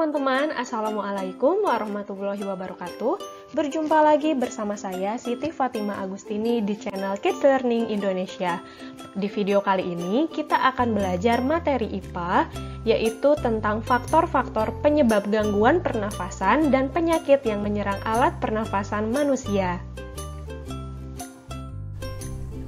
teman-teman, Assalamualaikum warahmatullahi wabarakatuh. Berjumpa lagi bersama saya Siti Fatima Agustini di channel Kids Learning Indonesia. Di video kali ini kita akan belajar materi IPA, yaitu tentang faktor-faktor penyebab gangguan pernafasan dan penyakit yang menyerang alat pernafasan manusia.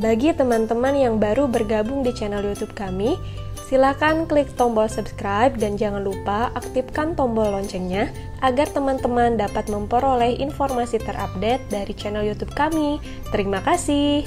Bagi teman-teman yang baru bergabung di channel YouTube kami, silakan klik tombol subscribe dan jangan lupa aktifkan tombol loncengnya agar teman-teman dapat memperoleh informasi terupdate dari channel YouTube kami. Terima kasih.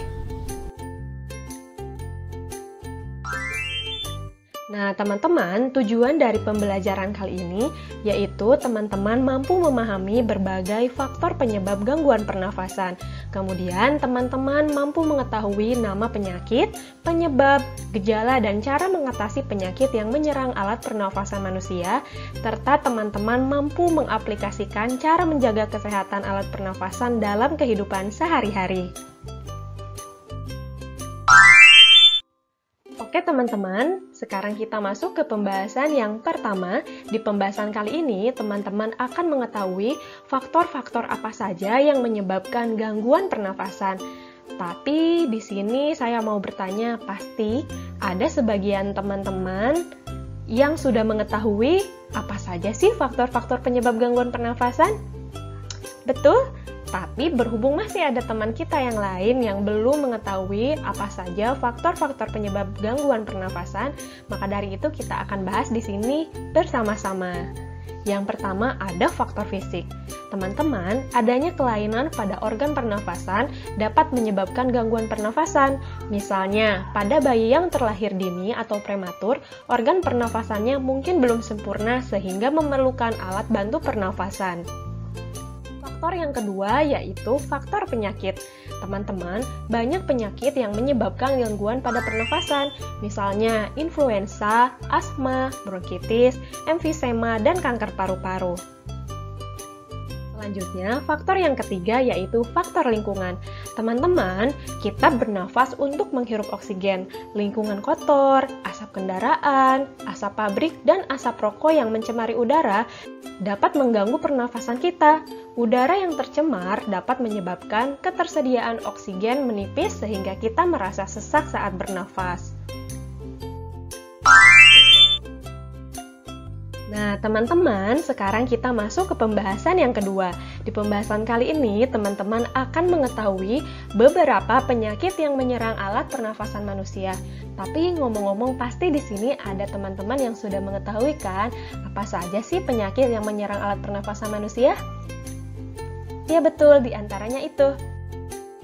Nah, teman-teman, tujuan dari pembelajaran kali ini yaitu teman-teman mampu memahami berbagai faktor penyebab gangguan pernafasan. Kemudian, teman-teman mampu mengetahui nama penyakit, penyebab, gejala, dan cara mengatasi penyakit yang menyerang alat pernafasan manusia, serta teman-teman mampu mengaplikasikan cara menjaga kesehatan alat pernafasan dalam kehidupan sehari-hari. Oke teman-teman, sekarang kita masuk ke pembahasan yang pertama. Di pembahasan kali ini, teman-teman akan mengetahui faktor-faktor apa saja yang menyebabkan gangguan pernafasan. Tapi di sini saya mau bertanya, pasti ada sebagian teman-teman yang sudah mengetahui apa saja sih faktor-faktor penyebab gangguan pernafasan? Betul? Tapi berhubung masih ada teman kita yang lain yang belum mengetahui apa saja faktor-faktor penyebab gangguan pernafasan, maka dari itu kita akan bahas di sini bersama-sama. Yang pertama ada faktor fisik. Teman-teman, adanya kelainan pada organ pernafasan dapat menyebabkan gangguan pernafasan. Misalnya, pada bayi yang terlahir dini atau prematur, organ pernafasannya mungkin belum sempurna sehingga memerlukan alat bantu pernafasan. Faktor yang kedua yaitu faktor penyakit. Teman-teman, banyak penyakit yang menyebabkan gangguan pada pernafasan, misalnya influenza, asma, bronkitis, emfisema, dan kanker paru-paru. Selanjutnya, faktor yang ketiga yaitu faktor lingkungan. Teman-teman, kita bernafas untuk menghirup oksigen. Lingkungan kotor, asap kendaraan, asap pabrik, dan asap rokok yang mencemari udara dapat mengganggu pernafasan kita. Udara yang tercemar dapat menyebabkan ketersediaan oksigen menipis sehingga kita merasa sesak saat bernafas. Nah, teman-teman, sekarang kita masuk ke pembahasan yang kedua. Di pembahasan kali ini, teman-teman akan mengetahui beberapa penyakit yang menyerang alat pernafasan manusia. Tapi ngomong-ngomong, pasti di sini ada teman-teman yang sudah mengetahui kan, apa saja sih penyakit yang menyerang alat pernafasan manusia? Ya betul, diantaranya itu.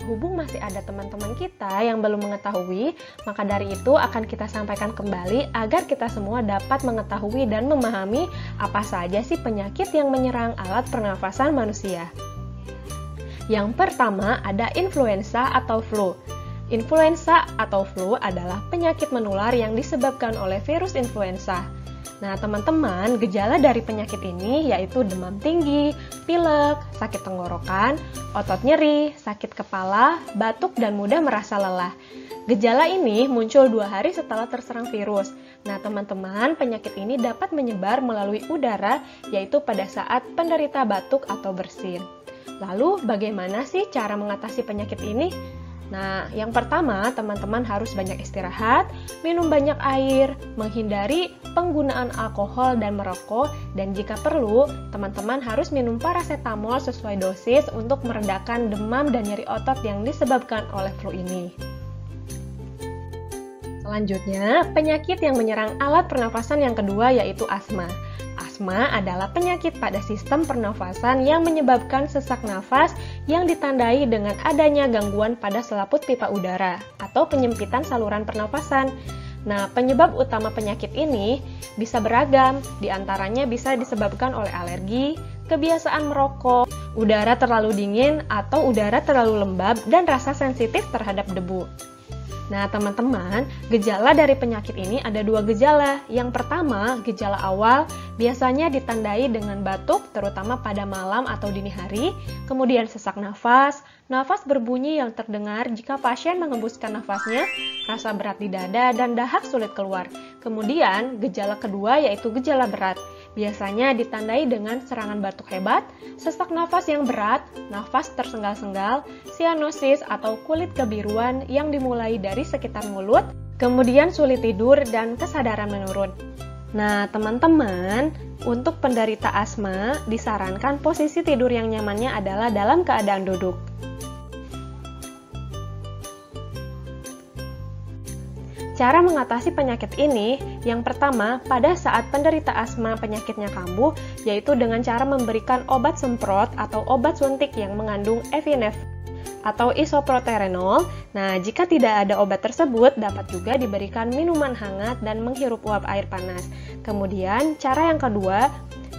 Hubung masih ada teman-teman kita yang belum mengetahui, maka dari itu akan kita sampaikan kembali agar kita semua dapat mengetahui dan memahami apa saja sih penyakit yang menyerang alat pernafasan manusia. Yang pertama ada influenza atau flu. Influenza atau flu adalah penyakit menular yang disebabkan oleh virus influenza. Nah, teman-teman, gejala dari penyakit ini yaitu demam tinggi, pilek, sakit tenggorokan, otot nyeri, sakit kepala, batuk, dan mudah merasa lelah. Gejala ini muncul 2 hari setelah terserang virus. Nah, teman-teman, penyakit ini dapat menyebar melalui udara, yaitu pada saat penderita batuk atau bersin. Lalu, bagaimana sih cara mengatasi penyakit ini? Nah, yang pertama, teman-teman harus banyak istirahat, minum banyak air, menghindari penggunaan alkohol dan merokok, dan jika perlu, teman-teman harus minum paracetamol sesuai dosis untuk meredakan demam dan nyeri otot yang disebabkan oleh flu ini. Selanjutnya, penyakit yang menyerang alat pernafasan yang kedua yaitu asma. Asma adalah penyakit pada sistem pernafasan yang menyebabkan sesak nafas yang ditandai dengan adanya gangguan pada selaput pipa udara atau penyempitan saluran pernafasan. Nah, penyebab utama penyakit ini bisa beragam, diantaranya bisa disebabkan oleh alergi, kebiasaan merokok, udara terlalu dingin atau udara terlalu lembab, dan rasa sensitif terhadap debu. Nah, teman-teman, gejala dari penyakit ini ada 2 gejala. Yang pertama, gejala awal biasanya ditandai dengan batuk, terutama pada malam atau dini hari, kemudian sesak nafas, nafas berbunyi yang terdengar jika pasien mengembuskan nafasnya, rasa berat di dada, dan dahak sulit keluar. Kemudian, gejala kedua yaitu gejala berat. Biasanya ditandai dengan serangan batuk hebat, sesak nafas yang berat, nafas tersenggal-senggal, sianosis atau kulit kebiruan yang dimulai dari sekitar mulut, kemudian sulit tidur dan kesadaran menurun. Nah, teman-teman, untuk penderita asma disarankan posisi tidur yang nyamannya adalah dalam keadaan duduk. Cara mengatasi penyakit ini, yang pertama, pada saat penderita asma penyakitnya kambuh, yaitu dengan cara memberikan obat semprot atau obat suntik yang mengandung epinefrin atau isoproterenol. Nah, jika tidak ada obat tersebut, dapat juga diberikan minuman hangat dan menghirup uap air panas. Kemudian, cara yang kedua,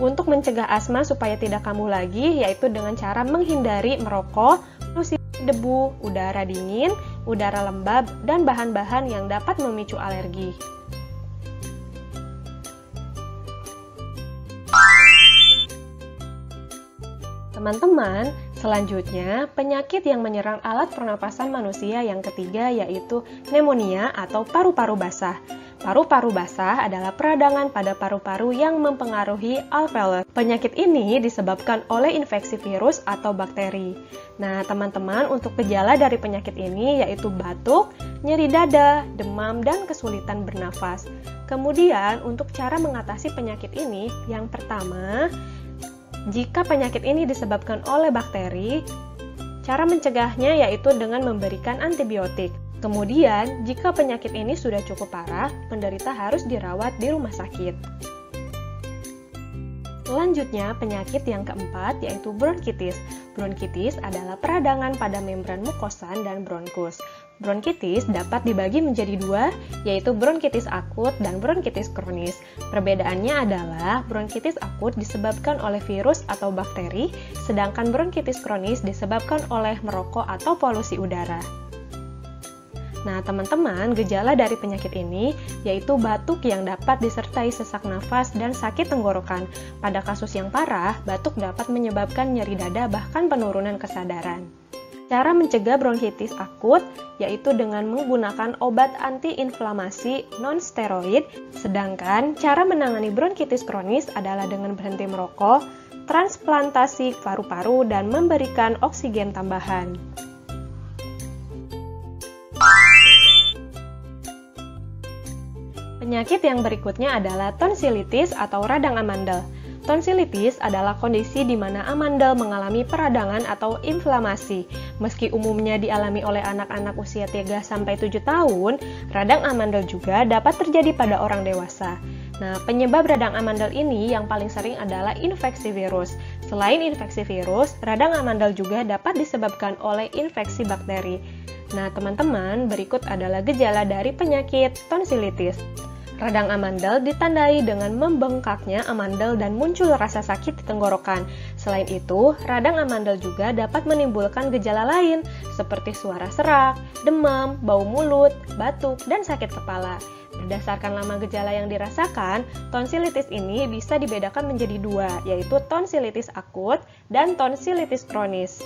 untuk mencegah asma supaya tidak kambuh lagi, yaitu dengan cara menghindari merokok, debu, udara dingin, udara lembab, dan bahan-bahan yang dapat memicu alergi. Teman-teman, selanjutnya penyakit yang menyerang alat pernapasan manusia yang ketiga yaitu pneumonia atau paru-paru basah. Paru-paru basah adalah peradangan pada paru-paru yang mempengaruhi alveolus. Penyakit ini disebabkan oleh infeksi virus atau bakteri. Nah, teman-teman, untuk gejala dari penyakit ini yaitu batuk, nyeri dada, demam, dan kesulitan bernafas. Kemudian, untuk cara mengatasi penyakit ini, yang pertama, jika penyakit ini disebabkan oleh bakteri, cara mencegahnya yaitu dengan memberikan antibiotik. Kemudian, jika penyakit ini sudah cukup parah, penderita harus dirawat di rumah sakit. Selanjutnya, penyakit yang keempat yaitu bronkitis. Bronkitis adalah peradangan pada membran mukosan dan bronkus. Bronkitis dapat dibagi menjadi dua, yaitu bronkitis akut dan bronkitis kronis. Perbedaannya adalah bronkitis akut disebabkan oleh virus atau bakteri, sedangkan bronkitis kronis disebabkan oleh merokok atau polusi udara. Nah, teman-teman, gejala dari penyakit ini yaitu batuk yang dapat disertai sesak nafas dan sakit tenggorokan. Pada kasus yang parah, batuk dapat menyebabkan nyeri dada bahkan penurunan kesadaran. Cara mencegah bronkitis akut yaitu dengan menggunakan obat antiinflamasi non-steroid, sedangkan cara menangani bronkitis kronis adalah dengan berhenti merokok, transplantasi paru-paru, dan memberikan oksigen tambahan. Penyakit yang berikutnya adalah tonsilitis atau radang amandel. Tonsilitis adalah kondisi di mana amandel mengalami peradangan atau inflamasi. Meski umumnya dialami oleh anak-anak usia 3-7 tahun, radang amandel juga dapat terjadi pada orang dewasa. Nah, penyebab radang amandel ini yang paling sering adalah infeksi virus. Selain infeksi virus, radang amandel juga dapat disebabkan oleh infeksi bakteri. Nah, teman-teman, berikut adalah gejala dari penyakit tonsilitis. Radang amandel ditandai dengan membengkaknya amandel dan muncul rasa sakit di tenggorokan. Selain itu, radang amandel juga dapat menimbulkan gejala lain seperti suara serak, demam, bau mulut, batuk, dan sakit kepala. Berdasarkan lama gejala yang dirasakan, tonsilitis ini bisa dibedakan menjadi dua, yaitu tonsilitis akut dan tonsilitis kronis.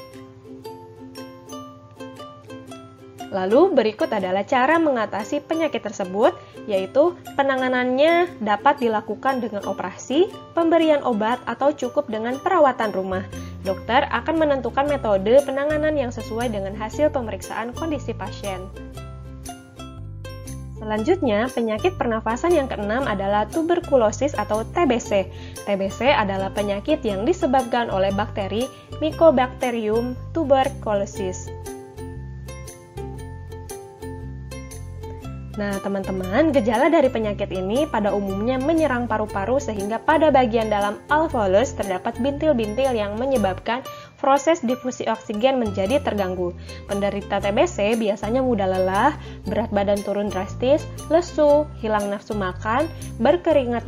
Lalu berikut adalah cara mengatasi penyakit tersebut, yaitu penanganannya dapat dilakukan dengan operasi, pemberian obat, atau cukup dengan perawatan rumah. Dokter akan menentukan metode penanganan yang sesuai dengan hasil pemeriksaan kondisi pasien. Selanjutnya, penyakit pernafasan yang keenam adalah tuberkulosis atau TBC. TBC adalah penyakit yang disebabkan oleh bakteri Mycobacterium tuberculosis. Nah, teman-teman, gejala dari penyakit ini pada umumnya menyerang paru-paru sehingga pada bagian dalam alveolus terdapat bintil-bintil yang menyebabkan proses difusi oksigen menjadi terganggu. Penderita TBC biasanya mudah lelah, berat badan turun drastis, lesu, hilang nafsu makan, berkeringat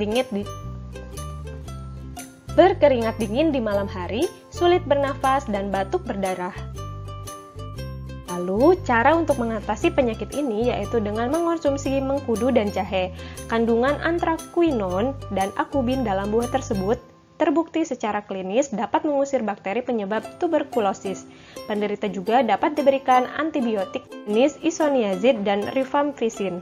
dingin di malam hari, sulit bernafas, dan batuk berdarah. Lalu, cara untuk mengatasi penyakit ini yaitu dengan mengonsumsi mengkudu dan jahe. Kandungan anthraquinone dan akubin dalam buah tersebut terbukti secara klinis dapat mengusir bakteri penyebab tuberkulosis. Penderita juga dapat diberikan antibiotik jenis isoniazid dan rifampicin.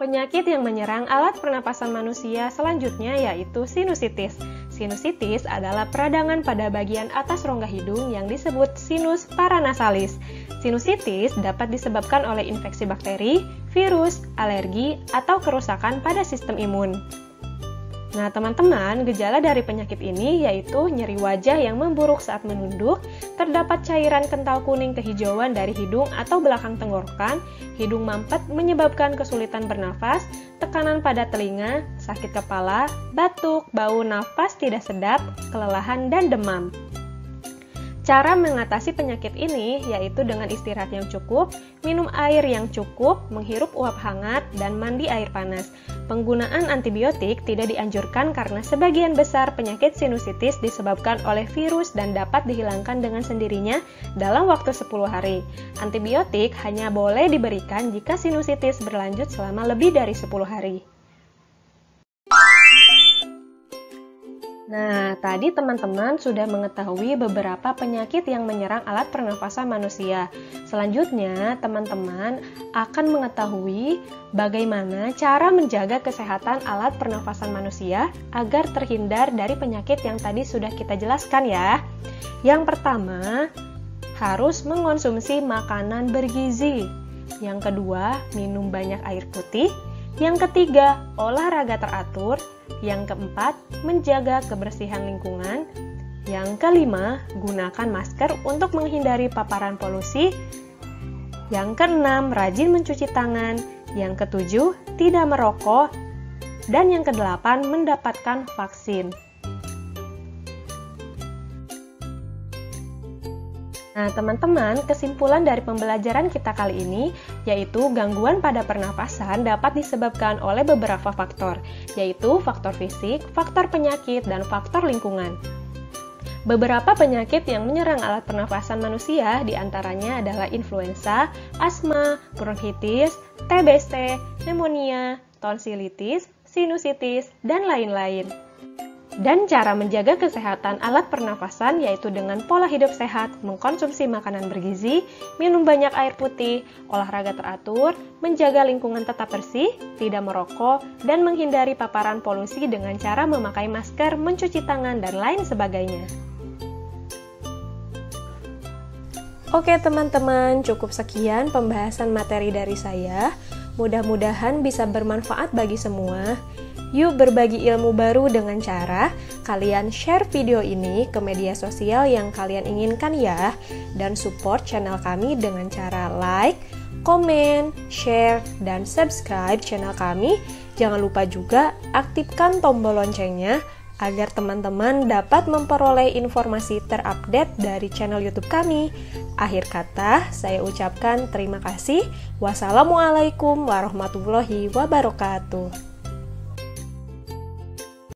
Penyakit yang menyerang alat pernapasan manusia selanjutnya yaitu sinusitis. Sinusitis adalah peradangan pada bagian atas rongga hidung yang disebut sinus paranasalis. Sinusitis dapat disebabkan oleh infeksi bakteri, virus, alergi, atau kerusakan pada sistem imun. Nah, teman-teman, gejala dari penyakit ini yaitu nyeri wajah yang memburuk saat menunduk, terdapat cairan kental kuning kehijauan dari hidung atau belakang tenggorokan, hidung mampet menyebabkan kesulitan bernafas, tekanan pada telinga, sakit kepala, batuk, bau nafas tidak sedap, kelelahan, dan demam. Cara mengatasi penyakit ini yaitu dengan istirahat yang cukup, minum air yang cukup, menghirup uap hangat, dan mandi air panas. Penggunaan antibiotik tidak dianjurkan karena sebagian besar penyakit sinusitis disebabkan oleh virus dan dapat dihilangkan dengan sendirinya dalam waktu 10 hari. Antibiotik hanya boleh diberikan jika sinusitis berlanjut selama lebih dari 10 hari. Nah, tadi teman-teman sudah mengetahui beberapa penyakit yang menyerang alat pernafasan manusia. Selanjutnya, teman-teman akan mengetahui bagaimana cara menjaga kesehatan alat pernafasan manusia agar terhindar dari penyakit yang tadi sudah kita jelaskan ya. Yang pertama, harus mengonsumsi makanan bergizi. Yang kedua, minum banyak air putih. Yang ketiga, olahraga teratur. Yang keempat, menjaga kebersihan lingkungan. Yang kelima, gunakan masker untuk menghindari paparan polusi. Yang keenam, rajin mencuci tangan. Yang ketujuh, tidak merokok. Dan yang kedelapan, mendapatkan vaksin. Nah, teman-teman, kesimpulan dari pembelajaran kita kali ini yaitu gangguan pada pernafasan dapat disebabkan oleh beberapa faktor, yaitu faktor fisik, faktor penyakit, dan faktor lingkungan. Beberapa penyakit yang menyerang alat pernafasan manusia diantaranya adalah influenza, asma, bronkitis, TBC, pneumonia, tonsilitis, sinusitis, dan lain-lain. Dan cara menjaga kesehatan alat pernafasan yaitu dengan pola hidup sehat, mengkonsumsi makanan bergizi, minum banyak air putih, olahraga teratur, menjaga lingkungan tetap bersih, tidak merokok, dan menghindari paparan polusi dengan cara memakai masker, mencuci tangan, dan lain sebagainya. Oke teman-teman, cukup sekian pembahasan materi dari saya. Mudah-mudahan bisa bermanfaat bagi semua. Yuk berbagi ilmu baru dengan cara kalian share video ini ke media sosial yang kalian inginkan ya. Dan support channel kami dengan cara like, komen, share, dan subscribe channel kami. Jangan lupa juga aktifkan tombol loncengnya agar teman-teman dapat memperoleh informasi terupdate dari channel YouTube kami. Akhir kata, saya ucapkan terima kasih. Wassalamualaikum warahmatullahi wabarakatuh.